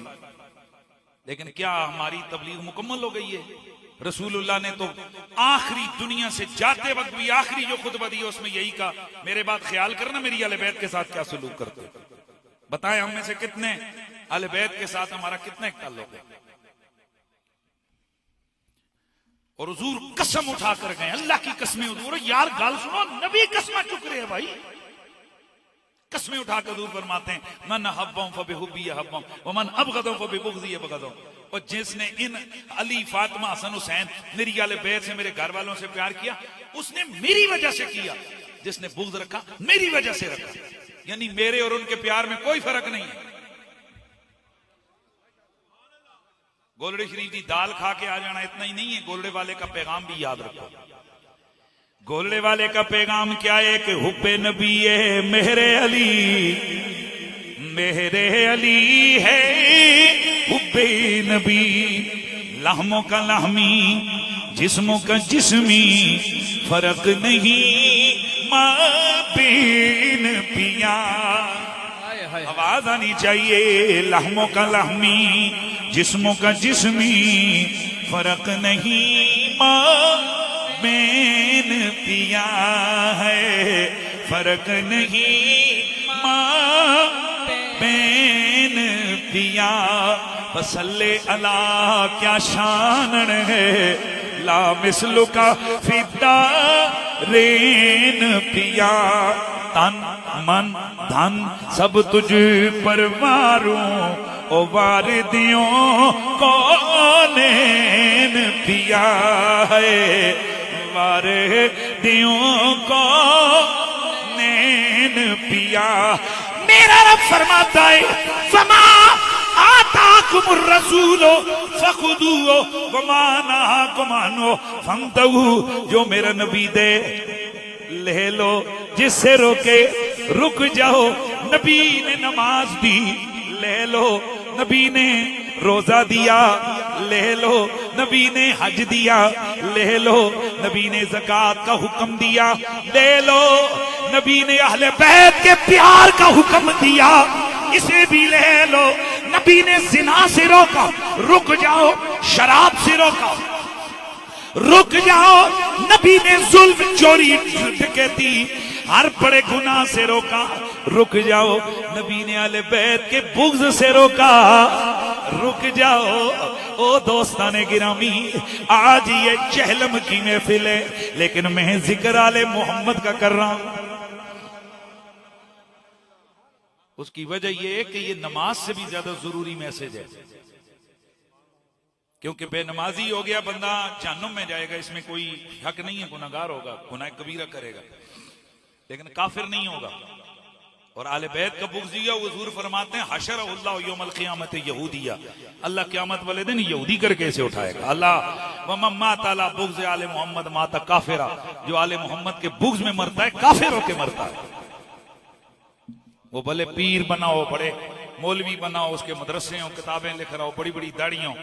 लेकिन क्या हमारी तबलीग मुकम्मल हो गई है? रसूलुल्लाह ने तो आखिरी दुनिया से जाते वक्त भी आखिरी जो खुतबा दी उसमें यही कहा, मेरे बात ख्याल करना मेरी आले बैत के साथ क्या सलूक करते। बताएं हम में से कितने आले बैत के साथ हमारा कितना ताल्लुक है। और हुजूर कसम उठा कर गए, अल्लाह की कसमें, हुजूर यार गाल सुनो, नबी कसम चुक रहे हैं भाई, कसमें उठाकर दूर फरमाते हैं मन हब्बम फबिहुब्बी हब्बम व मन अबगदम फबिबुग़्ज़ी बगदम। और जिसने इन अली फातिमा हसन हुसैन मेरी आले बैत से, मेरे घर वालों से प्यार किया, उसने मेरी वजह से किया, जिसने बुग़्ज़ रखा मेरी वजह से रखा, यानी मेरे और उनके प्यार में कोई फर्क नहीं है। गोलड़े शरीफ की दाल खा के आ जाना इतना ही नहीं है, गोलड़े वाले का पैगाम भी याद रखो। गोलड़े वाले का पैगाम क्या है कि हुब्बे नबी है मेरे अली है हुब्बे नबी, लहमों का लहमी जिस्मों का जिस्मी, फर्क नहीं माबीन पिया। आवाज आनी चाहिए, लहमों का लहमी जिस्मों का जिस्मी, फर्क नहीं बेन पिया है, फर्क नहीं बेन पिया। फसल्ले अला क्या शान है, ला मिसलु का फिदा रेन पिया। तन मन धन सब तुझ पर वारूं, ओ वारिदियों कौनेन पिया है, वारिदियों कौनेन पिया। मेरा रब फरमाता है फमा आताकुमुर रसूलो फखुदूहो वमा नहाकुम अन्हु फंतहू। जो मेरा नबी दे ले लो, जिससे रोके रुक जाओ। नबी ने नमाज दी ले लो, नबी ने रोजा दिया ले लो, नबी ने हज दिया ले लो, नबी ने ज़कात का हुक्म दिया ले लो, नबी ने अहले बैत के प्यार का हुक्म दिया इसे भी ले लो। नबी ने जिना से रोका, रुक जाओ। शराब से रोका, रुक जाओ। नबी ने जुल्म चोरी डकैती हर बड़े गुनाह से रोका, रुक जाओ। नबी ने आले बैत के बुग़्ज़ से रोका, रुक जाओ। ओ दोस्ताने गिरामी, आज ये चहलम की महफिल है, लेकिन मैं जिक्र आले मोहम्मद का कर रहा हूं। उसकी वजह यह है कि ये नमाज से भी ज्यादा जरूरी मैसेज है, क्योंकि बेनमाजी हो गया बंदा जहन्नुम में जाएगा, इसमें कोई हक नहीं है, गुनाहगार होगा, गुनाह कबीरा करेगा, लेकिन काफिर नहीं होगा। और आले बैत का बुग़्ज़िया हुजूर फरमाते हैं हशरहुल्लाहु यौमल क़ियामत यहूदिया, अल्लाह क़यामत वाले दिन यहूदी करके इसे उठाएगा। अल्लाह व मम्मा ताला बुग़्ज़ आले मोहम्मद माता काफिरा, जो आले मोहम्मद के बुग़्ज़ में मरता है काफिर होके मरता है। वो भले पीर बनाओ, बड़े मौलवी बनाओ, उसके मदरसे हो, किताबें लिख रहा हो, बड़ी बड़ी दाढ़ियों,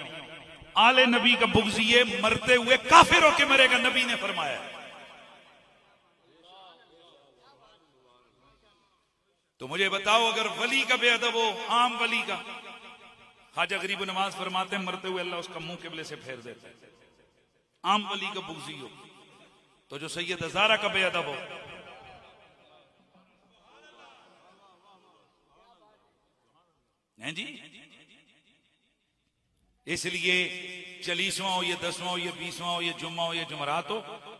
आले नबी का बुग़्ज़िए मरते हुए काफिर होके मरेगा, नबी ने फरमाया। तो मुझे बताओ, अगर वली का बेअदब हो, आम वली का, ख्वाजा गरीब नवाज फरमाते हैं मरते हुए अल्लाह उसका मुंह किबले से फेर देता है। आम वली का बुग़्ज़ी हो, तो जो सैयद ज़ारा का बेअदब हो, हैं जी, इसलिए 40वां हो, ये 10वां हो, ये 20वां हो, ये जुम्मा हो, ये जुमरात हो,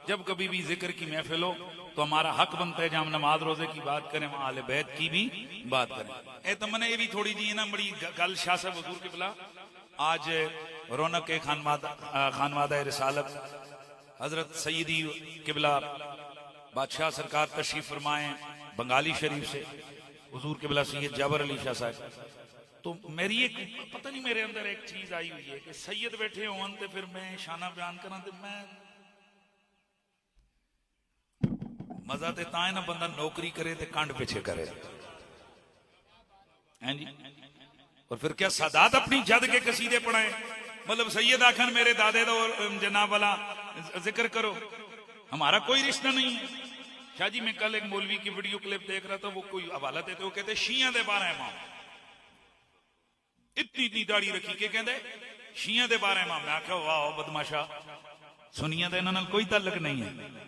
जब कभी भी जिक्र की महफिल हो तो हमारा हक बनता है, जब हम नमाज रोजे की बात करें, वहां आले बैत की भी बात करें। ए तो मैंने ये भी थोड़ी जी ना बड़ी गल शाह साहब हुजूर के बिला, आज रौनक के खानवादा रिसालत हजरत सईदी किबला बादशाह सरकार तशरीफ फरमाए बंगाली शरीफ से, हुजूर के बिला सैयद जाबर अली शाह साहब। तो मेरी एक पता नहीं मेरे अंदर एक चीज आई हुई है कि सैयद बैठे होन तो फिर मैं शाना बयान करा, तो मैं मजा तो ता है ना बंदा नौकरी करे तो कंड पीछे करे, हैं जी। और फिर क्या सादात अपनी जद के कसीदे पढ़ाए, मतलब सैयद आखन मेरे दादे दो जनाब वाला जिक्र करो, हमारा कोई रिश्ता नहीं है। शाह जी मैं कल एक मौलवी की वीडियो क्लिप देख रहा था, वो कोई हवाला देते, वो कहते शिया दे 12 इमाम, इतनी इतनी दाढ़ी रखी के कहते शिया दे 12 इमाम। मैं आख्या वाह बदमाशा, सुनिया तो इन्होंने कोई ताल्लुक नहीं है।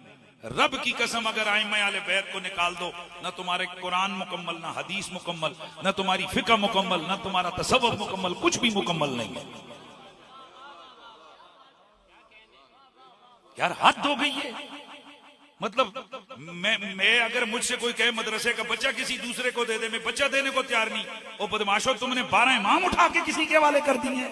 रब की कसम अगर आइम्मा आले बैत को निकाल दो, ना तुम्हारे कुरान मुकम्मल, ना हदीस मुकम्मल, ना तुम्हारी फिक़्ह मुकम्मल, ना तुम्हारा तसव्वुफ मुकम्मल, कुछ भी मुकम्मल नहीं है। यार हद हो गई है। मतलब मैं अगर मुझसे कोई कहे मदरसे का बच्चा किसी दूसरे को दे दे, मैं बच्चा देने को तैयार नहीं। वो बदमाशो, तुमने 12 इमाम उठा के किसी के हवाले कर दिए।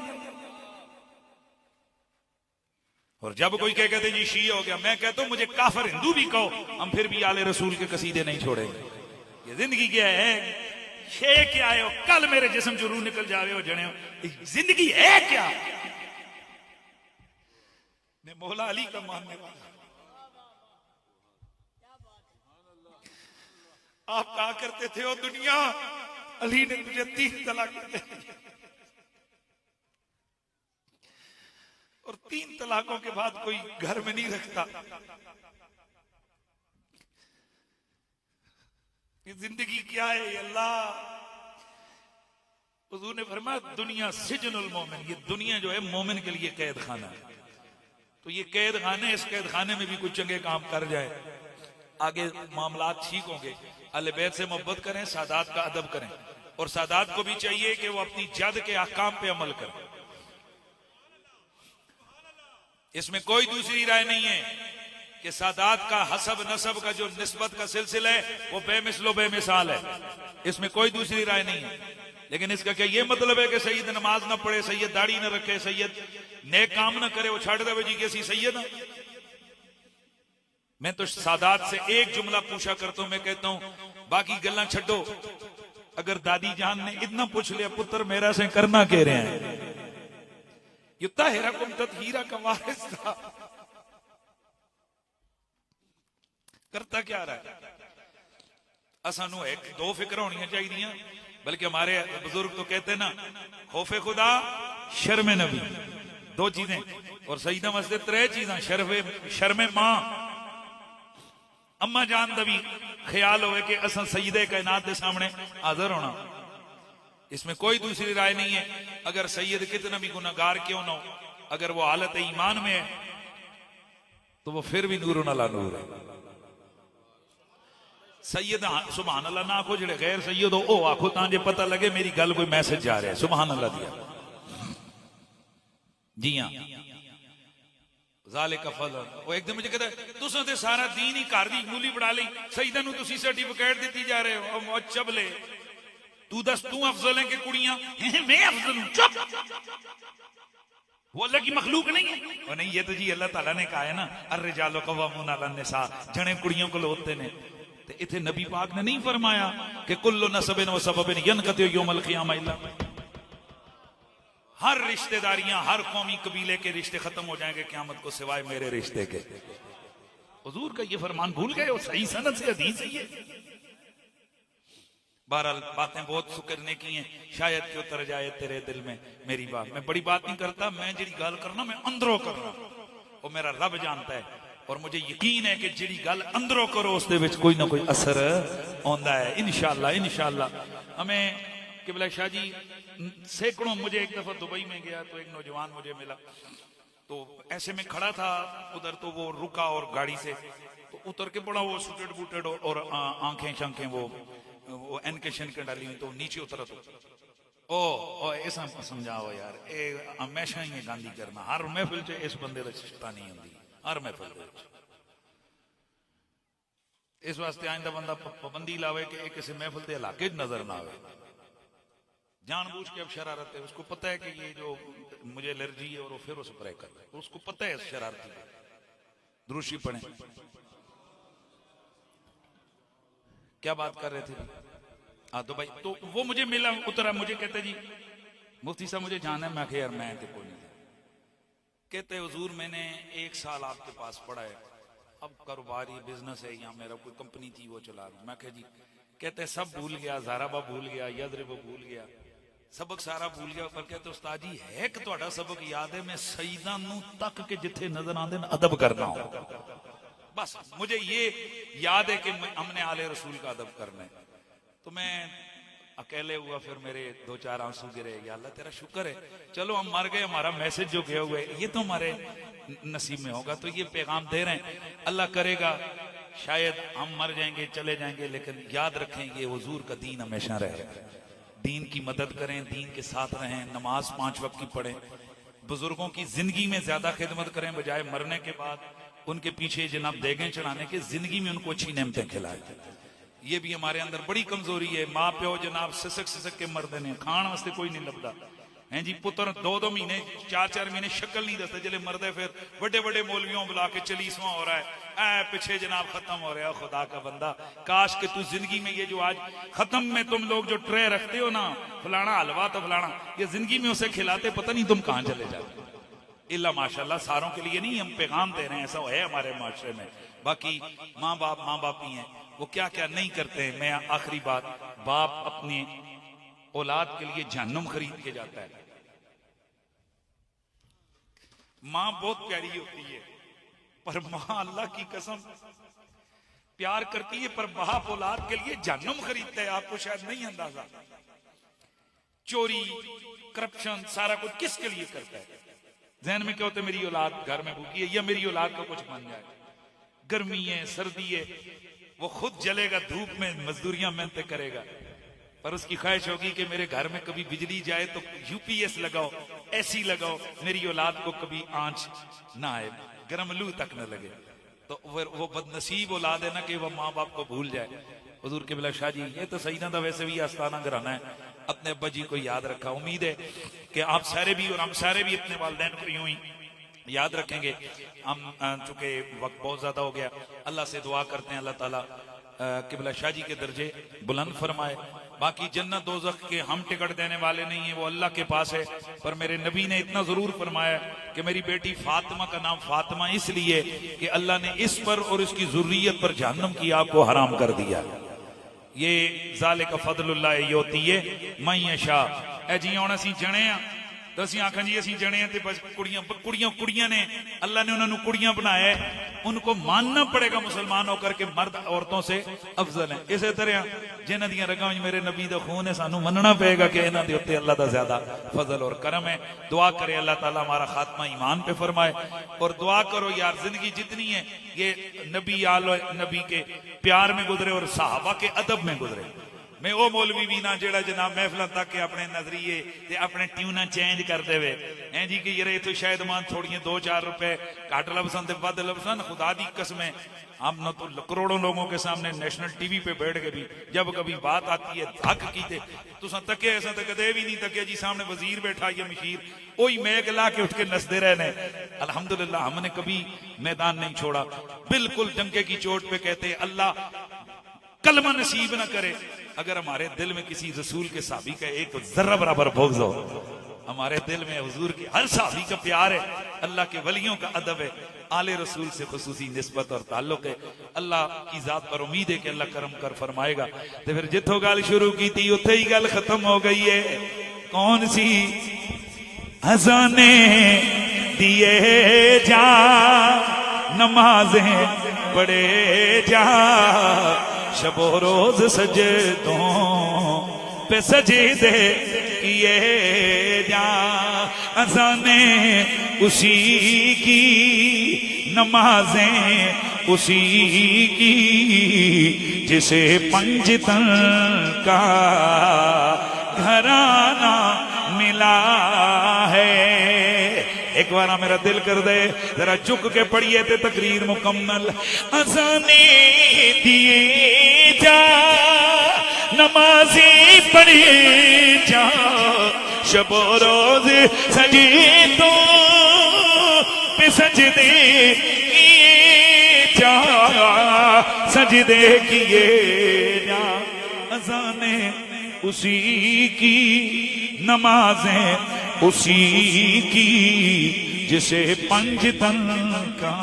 और जब कोई कहते जी शिया हो गया, मैं कहता हूं मुझे काफिर हिंदू भी कहो, हम फिर भी आले रसूल के कसीदे नहीं छोड़ेंगे। ये जिंदगी क्या है, शे क्या है, कल मेरे जिस्म जो रूह निकल जावे हो जने, जिंदगी है क्या। मैं मौला अली का मानने वाला, आप कहा करते थे ओ दुनिया, अली ने तुझे 3 तलाक दे दी, और 3 तलाकों के बाद कोई घर में नहीं रखता। ये जिंदगी क्या है अल्लाह। हुजूर ने फरमाया दुनिया सिजनुल मोमिन, ये दुनिया जो है मोमिन के लिए कैद खाना है। तो ये कैद खाने, इस कैद खाने में भी कुछ चंगे काम कर जाए, आगे मामलात ठीक होंगे। अहले बैत से मोहब्बत करें, सादात का अदब करें, और सादात को भी चाहिए कि वो अपनी जद के अहकाम पे अमल करें। इसमें कोई दूसरी राय नहीं है कि सादात का हसब नसब का जो निस्बत का सिलसिला है वो बेमिसलो बेमिसाल है, इसमें कोई दूसरी राय नहीं है। लेकिन इसका क्या ये मतलब है कि सैयद नमाज ना पढ़े, सैयद दाढ़ी ना रखे, सैयद नेक काम ना करे, वो छड़ दे जी कैसी सैयद ना। मैं तो सादात से एक जुमला पूछा करता हूं, मैं कहता हूं बाकी गल्ला छड्डो, अगर दादी जान ने इतना पूछ लिया पुत्र मेरा से करना कह रहे हैं, युत्ताहिरकुम तत्हीरा का वारिस था, करता क्या रहा है। असानू एक 2 फिक्र होनी चाहिए, बल्कि हमारे बुजुर्ग तो कहते हैं ना, खौफे खुदा शर्म नबी, 2 चीजें, और सईदा मस्जिद 3 चीजें, शर्म मां अम्मा जान दा भी ख्याल होवे कि असा सईदे कायनात के सामने हाजिर होना। इसमें कोई दूसरी राय नहीं है। अगर सैयद कितना भी गुनाहगार क्यों ना हो, अगर वो हालत ईमान में है तो वो फिर भी नूर अला नूर है। सैयद सुभान अल्लाह ना आखो, जेड़े गैर सैयद हो ओ आखो, तांजे पता लगे मेरी गल कोई मैसेज जा रहा है। सुभान अल्लाह दिया जी हाँ, ज़ालिका फज़ल। वो एकदम मुझे कहता है तुसां ते सारा दीन ही घर दी मूली बना ली, सईदा नूं तुसीं सर्टिफिकेट दित्ती जा रहे हो, और चबले तू दस तू अफजल है कि कुड़ियां? मैं अफजल हूं, चुप। वो अल्लाह की मखलूक नहीं है। और नहीं, ये तो जी अल्लाह ताला ने कहा है ना, अर्रिजालु कव्वामूना अलन निसा, जने कुड़ियों को लोते ने। तो इथे नबी पाक ने नहीं फरमाया कि कुल्लु नसबिन व सबबिन यनकतु यौमल क़ियामा इल्ला, हर रिश्तेदारियां, हर कौमी कबीले के रिश्ते खत्म हो जाएंगे क़यामत को सिवाय मेरे रिश्ते के। हुजूर का ये फरमान भूल गए? और सही सनद से हदीस है ये। बहरहाल बातें बहुत सुकरने की हैं, शायद कि उतर जाए तेरे दिल में मेरी बात। मैं बड़ी बात नहीं करता, मैं जिहड़ी गल करना मैं अंदरों करना, वो मेरा रब जानता है। और मुझे यकीन है कि जिहड़ी गल अंदरों करो उसदे विच कोई ना कोई असर आंदा है इंशाअल्लाह। इंशाअल्लाह हमें किबला शाह जी सैकड़ों, मुझे एक दफा दुबई में गया तो एक नौजवान मुझे मिला, तो ऐसे में खड़ा था उधर, तो वो रुका और गाड़ी से तो उतर के बड़ा वो सुटेड बूटेड और आंखें शंखें वो एनकेशन के डाली हुई, तो नीचे उतरा तो ओ ऐसा समझाओ यार, ए हमेशा ही गांधी करना, हर महफिल च इस बंदे दा शैतानी होंदी, हर महफिल दे विच। इस वास्ते आइंदा बंदा पाबंदी लावे कि किसी महफिल के इलाके नजर ना आवे, जानबूझ के। अब शरारत है, उसको पता है कि ये जो मुझे एलर्जी है, और वो फिर उसे स्प्रे कर रहा है, उसको पता है शरारती है। द्रुशी पढ़े, क्या बात कर रहे थे? हाँ तो भाई, तो वो मुझे मिला, उतरा, मुझे कहते जी मुफ्ती साहब मुझे जाना है। मैं यार मैं तो कोई नहीं। कहते हुजूर मैंने 1 साल आपके पास पढ़ा है, अब कारोबारी बिजनेस है, यहाँ मेरा कोई कंपनी थी वो चला रहा हूं। मैं कह जी, कहते सब भूल गया, ज़ाराबा भूल गया, यदरिब भूल गया, सबक सारा भूल गया। पर कहते उस्ताद जी है कि तुहाडा सबक याद है? मैं सईदा नूं तक के जिथे नजर आंदे न अदब करना हो, बस मुझे ये याद है कि हमने आले रसूल का अदब करना है। तो मैं अकेले हुआ, फिर मेरे 2-4 आंसू गिरे। या अल्लाह तेरा शुक्र है, चलो हम मर गए, हमारा मैसेज जो गया हुआ है ये तो हमारे नसीब में होगा, तो ये पैगाम दे रहे हैं। अल्लाह करेगा शायद हम मर जाएंगे, चले जाएंगे, लेकिन याद रखें ये हुजूर का दीन हमेशा रहेगा। दीन की मदद करें, दीन के साथ रहें, नमाज 5 वक्त की पढ़ें, बुजुर्गों की जिंदगी में ज्यादा खिदमत करें, बजाय मरने के बाद उनके पीछे जनाब देगें चढ़ाने के, जिंदगी में उनको अच्छी नेमतें खिलाए। ये भी हमारे अंदर बड़ी कमजोरी है। माँ प्यो जनाब सिसक सिसक के मरते ने, खाण वास्ते कोई नहीं लगता है जी। पुत्र 2-2 महीने 4-4 महीने शक्ल नहीं दसते, जले मरदे फिर बड़े बड़े मौलवियों बुला के चलीसवां हो रहा है, ऐ पीछे जनाब खत्म हो रहा है। खुदा का बंदा, काश के तू जिंदगी में ये जो आज खत्म में तुम लोग जो ट्रे रखते हो ना, फलाना हलवा तो फलाना, ये जिंदगी में उसे खिलाते पता नहीं तुम कहां चले जाते। इल्ला माशाल्लाह सारों के लिए नहीं, हम पैगाम दे रहे हैं, ऐसा है हमारे माशरे में। बाकी माँ बाप ही हैं, वो क्या क्या नहीं करते हैं। मैं आखिरी बात, बाप अपनी औलाद के लिए जहन्नुम खरीद के जाता है। माँ बहुत प्यारी होती है, पर माँ अल्लाह की कसम प्यार करती है, पर बाप औलाद के लिए जहन्नुम खरीदता है। आपको शायद नहीं अंदाजा। चोरी, करप्शन, सारा कुछ किसके लिए करता है? जहन में क्या होता है, मेरी औलाद घर में भूखी है, या मेरी औलाद का कुछ बन जाए। गर्मी है, सर्दी है, वो खुद जलेगा धूप में, मजदूरियां मेहनत करेगा, पर उसकी ख्वाहिश होगी कि मेरे घर में कभी बिजली जाए तो यूपीएस लगाओ, एसी लगाओ, मेरी औलाद को कभी आंच ना आए, गर्म लू तक न लगे। तो वो बदनसीब औलाद है ना कि वो माँ बाप को भूल जाए। हुजूर किबला शाह जी, ये तो सही ना था, वैसे भी आस्ताना घराना है, अपने अब्बा जी को याद रखा। उम्मीद है कि आप सारे भी और हम सारे भी अपने वालिदैन को यूं ही याद रखेंगे। हम चूंकि वक्त बहुत ज्यादा हो गया, अल्लाह से दुआ करते हैं अल्लाह ताला किबला शाह जी के दर्जे बुलंद फरमाए। बाकी जन्नत दोज़ख के हम टिकट देने वाले नहीं है, वो अल्लाह के पास है। पर मेरे नबी ने इतना जरूर फरमाया कि मेरी बेटी फातिमा का नाम फातिमा इसलिए कि अल्लाह ने इस पर और इसकी जुर्रियत पर जहन्नम की आग को हराम कर दिया। ये ज़ालिका फज़लुल्लाह योतिए मैं यशा। ए जी हुण असीं जणे आ तो असीं आखां जी असीं जणे आ ते बस कुड़ियां ने, अल्लाह ने उन्होंने कुड़ियां बनाया है, उनको मानना पड़ेगा मुसलमान होकर के मर्द औरतों से अफजल है। इस तरह जिन्हां दियां रगां विच मेरे नबी दा खून है, सानू मनना पड़ेगा कि इन्हां दे उत्ते अल्लाह दा ज्यादा फजल और करम है। दुआ करे अल्लाह ताला हमारा खात्मा ईमान पे फरमाए। और दुआ करो यार, जिंदगी जितनी है ये नबी आलो नबी के प्यार में गुजरे और सहाबा के अदब में गुजरे। मैं वो मौलवी भी ना जेड़ा जनाब महफिल तक के अपने नजरिए ते अपने ट्यूना चेंज कर देवे ऐ जी कि यार इतो शायद मान थोड़ियां 2-4 रुपए घट लबसन ते बद लबसन, खुदा दी कसमें हम न तो करोड़ों लोगों के सामने नेशनल टीवी पे बैठ के भी जब कभी बात आती है धक की थे तुसा तके ऐसा तो कदे भी नहीं तके जी, सामने वजीर बैठा ये मशीर वही मैग ला के उठ के नसते रहने। अल्हम्दुलिल्लाह हमने कभी मैदान नहीं छोड़ा, बिल्कुल डंके की चोट पे कहते अल्लाह कलमा नसीब ना करे अगर हमारे दिल में किसी रसूल के साहबी का एक जर्रा बराबर बुग़्ज़ हो। हमारे दिल में हुजूर के हर साहबी का प्यार है, अल्लाह के वलियों का अदब है, आले रसूल से खुसूसी निस्बत और ताल्लुक है। अल्लाह की जात पर उम्मीद है कि अल्लाह करम कर फरमाएगा। तो फिर जिथों गल शुरू की थी उत्थे ही गल खत्म हो गई है। कौन सी अज़ाने दिए जा, नमाजें पढ़े जा, शबो रोज सजदों पे सजदे किए जा, अज़ाने उसी की, नमाजें उसी की, जिसे पंजतन का घराना मिला है। एक बार मेरा दिल कर दे जरा झुक के पढ़िए थे तकरीर मुकम्मल। अज़ाने दिए जा, नमाज़ी पढ़ी जा, शबो रोज सजदों पे सजदे किए जा, सजदे किए जा, अज़ाने उसी की, नमाजें उसी की, जिसे पंजतन का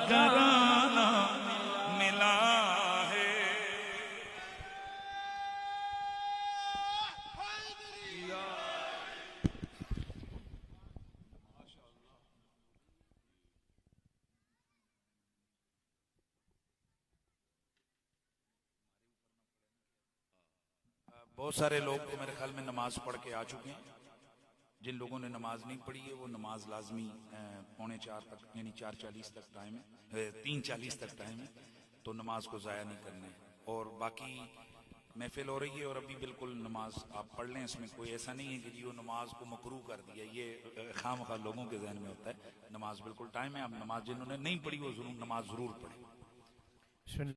घराना मिला है। बहुत सारे लोग तो मेरे ख्याल में नमाज पढ़ के आ चुके हैं। जिन लोगों ने नमाज नहीं पढ़ी है वो नमाज लाजमी 3:45 तक, यानी 4:40 तक टाइम है, 3:40 तक टाइम है, तो नमाज को ज़ाया नहीं करना है। और बाकी महफिल हो रही है और अभी बिल्कुल नमाज आप पढ़ लें, इसमें कोई ऐसा नहीं है कि जी वो नमाज को मकरूह कर दिया, ये खामखा लोगों के जहन में होता है। नमाज बिल्कुल टाइम है, अब नमाज जिन्होंने नहीं पढ़ी वो जरूर नमाज जरूर पढ़े।